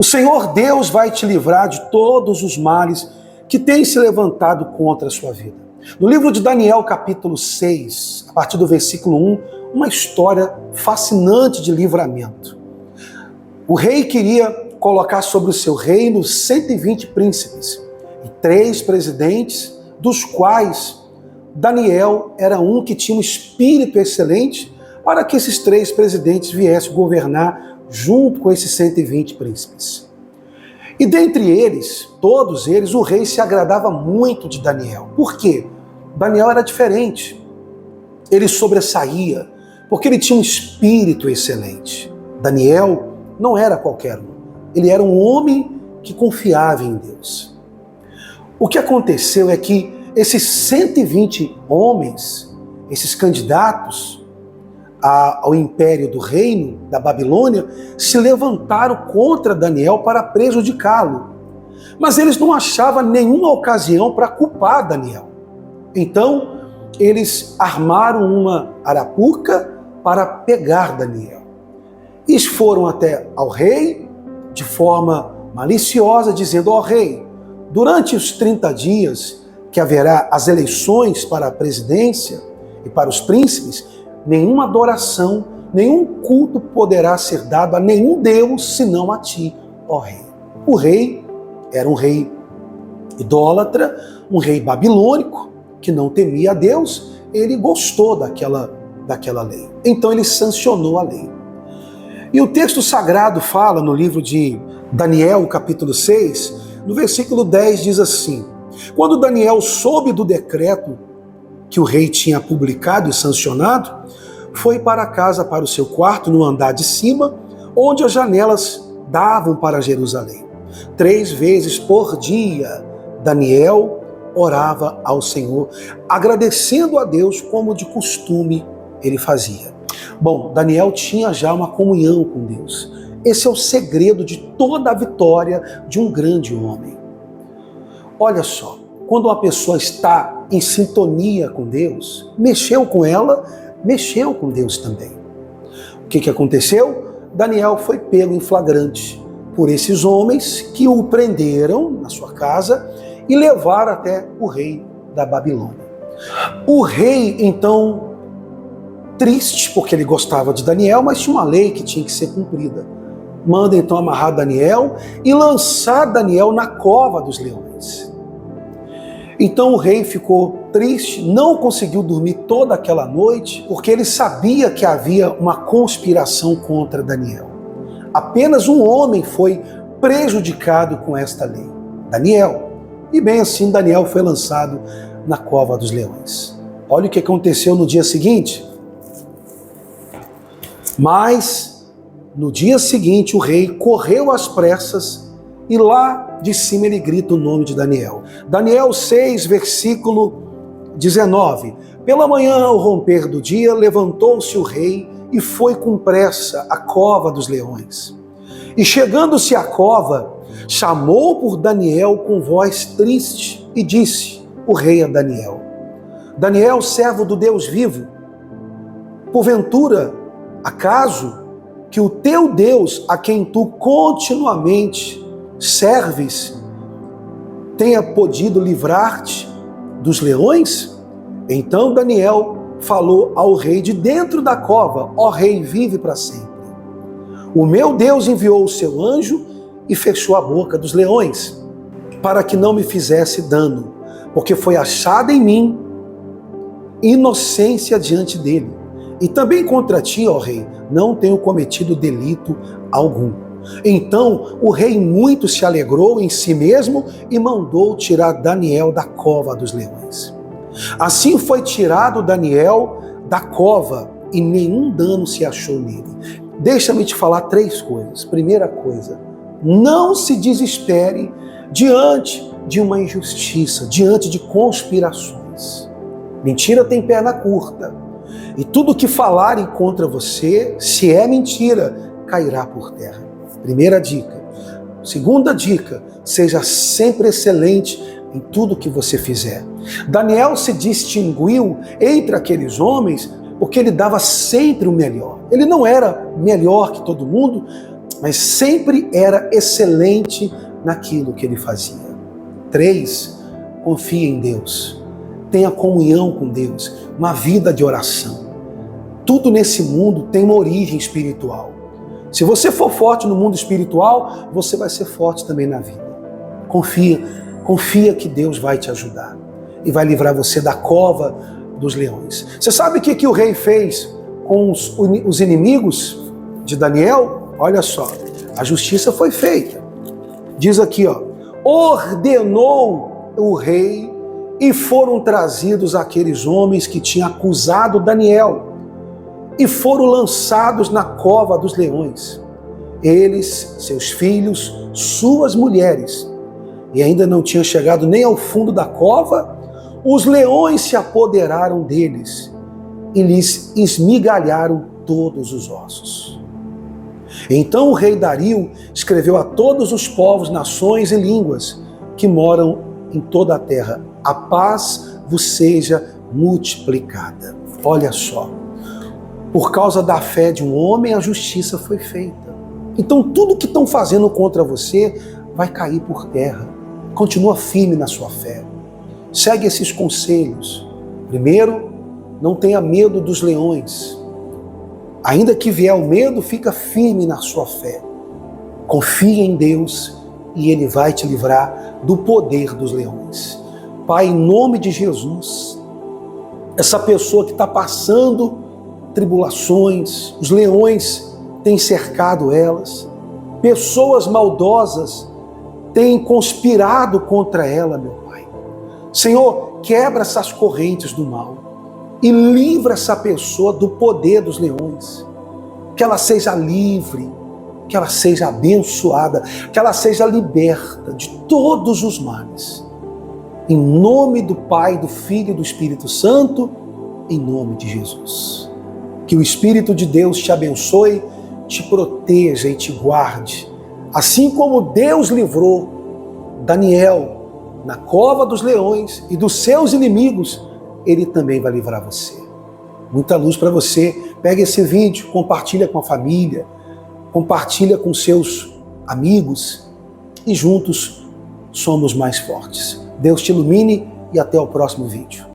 O Senhor Deus vai te livrar de todos os males que têm se levantado contra a sua vida. No livro de Daniel, capítulo 6, a partir do versículo 1, uma história fascinante de livramento. O rei queria colocar sobre o seu reino 120 príncipes e 3 presidentes, dos quais Daniel era um que tinha um espírito excelente para que esses 3 presidentes viessem governar junto com esses 120 príncipes. E dentre eles, todos eles, o rei se agradava muito de Daniel. Por quê? Daniel era diferente. Ele sobressaía, porque ele tinha um espírito excelente. Daniel não era qualquer um. Ele era um homem que confiava em Deus. O que aconteceu é que esses 120 homens, esses candidatos ao império do reino da Babilônia, se levantaram contra Daniel para prejudicá-lo. Mas eles não achavam nenhuma ocasião para culpar Daniel. Então, eles armaram uma arapuca para pegar Daniel. Eles foram até ao rei de forma maliciosa, dizendo: ó rei, durante os 30 dias que haverá as eleições para a presidência e para os príncipes, nenhuma adoração, nenhum culto poderá ser dado a nenhum Deus senão a ti, ó rei. O rei era um rei idólatra, um rei babilônico, que não temia a Deus. Ele gostou daquela lei. Então ele sancionou a lei. E o texto sagrado fala no livro de Daniel, capítulo 6, no versículo 10 diz assim: quando Daniel soube do decreto que o rei tinha publicado e sancionado, foi para casa, para o seu quarto, no andar de cima, onde as janelas davam para Jerusalém. 3 vezes por dia, Daniel orava ao Senhor, agradecendo a Deus como de costume ele fazia. Bom, Daniel tinha já uma comunhão com Deus. Esse é o segredo de toda a vitória de um grande homem. Olha só, quando uma pessoa está em sintonia com Deus, mexeu com ela, mexeu com Deus também. O que aconteceu? Daniel foi pego em flagrante por esses homens que o prenderam na sua casa e levaram até o rei da Babilônia. O rei, então, triste, porque ele gostava de Daniel, mas tinha uma lei que tinha que ser cumprida. Manda então amarrar Daniel e lançar Daniel na cova dos leões. Então o rei ficou triste, não conseguiu dormir toda aquela noite, porque ele sabia que havia uma conspiração contra Daniel. Apenas um homem foi prejudicado com esta lei, Daniel. E bem assim Daniel foi lançado na cova dos leões. Olha o que aconteceu no dia seguinte. Mas no dia seguinte o rei correu às pressas e lá de cima ele grita o nome de Daniel. Daniel 6, versículo 19. Pela manhã, ao romper do dia, levantou-se o rei e foi com pressa à cova dos leões. E chegando-se à cova, chamou por Daniel com voz triste e disse o rei a Daniel: Daniel, servo do Deus vivo, porventura, acaso que o teu Deus, a quem tu continuamente serves, tenha podido livrar-te dos leões? Então Daniel falou ao rei de dentro da cova: ó rei, vive para sempre. O meu Deus enviou o seu anjo e fechou a boca dos leões, para que não me fizesse dano, porque foi achada em mim inocência diante dele. E também contra ti, ó rei, não tenho cometido delito algum. Então o rei muito se alegrou em si mesmo e mandou tirar Daniel da cova dos leões. Assim foi tirado Daniel da cova e nenhum dano se achou nele. Deixa-me te falar 3 coisas. Primeira coisa, não se desespere diante de uma injustiça, diante de conspirações. Mentira tem perna curta. E tudo que falarem contra você, se é mentira, cairá por terra. Primeira dica. Segunda dica, seja sempre excelente em tudo que você fizer. Daniel se distinguiu entre aqueles homens porque ele dava sempre o melhor. Ele não era melhor que todo mundo, mas sempre era excelente naquilo que ele fazia. 3, confie em Deus. Tenha comunhão com Deus, uma vida de oração. Tudo nesse mundo tem uma origem espiritual. Se você for forte no mundo espiritual, você vai ser forte também na vida. Confia que Deus vai te ajudar e vai livrar você da cova dos leões. Você sabe o que o rei fez com os inimigos de Daniel? Olha só, a justiça foi feita. Diz aqui, ordenou o rei e foram trazidos aqueles homens que tinham acusado Daniel e foram lançados na cova dos leões. Eles, seus filhos, suas mulheres, e ainda não tinham chegado nem ao fundo da cova, os leões se apoderaram deles e lhes esmigalharam todos os ossos. Então o rei Dario escreveu a todos os povos, nações e línguas que moram em toda a terra: a paz vos seja multiplicada. Olha só, por causa da fé de um homem, a justiça foi feita. Então tudo que estão fazendo contra você vai cair por terra. Continua firme na sua fé. Segue esses conselhos. Primeiro, não tenha medo dos leões. Ainda que vier o medo, fica firme na sua fé. Confia em Deus e Ele vai te livrar do poder dos leões. Pai, em nome de Jesus, essa pessoa que está passando tribulações, os leões têm cercado elas, pessoas maldosas têm conspirado contra ela, meu Pai. Senhor, quebra essas correntes do mal e livra essa pessoa do poder dos leões. Que ela seja livre, que ela seja abençoada, que ela seja liberta de todos os males. Em nome do Pai, do Filho e do Espírito Santo, em nome de Jesus. Que o Espírito de Deus te abençoe, te proteja e te guarde. Assim como Deus livrou Daniel na cova dos leões e dos seus inimigos, Ele também vai livrar você. Muita luz para você. Pega esse vídeo, compartilha com a família, compartilha com seus amigos e juntos somos mais fortes. Deus te ilumine e até o próximo vídeo.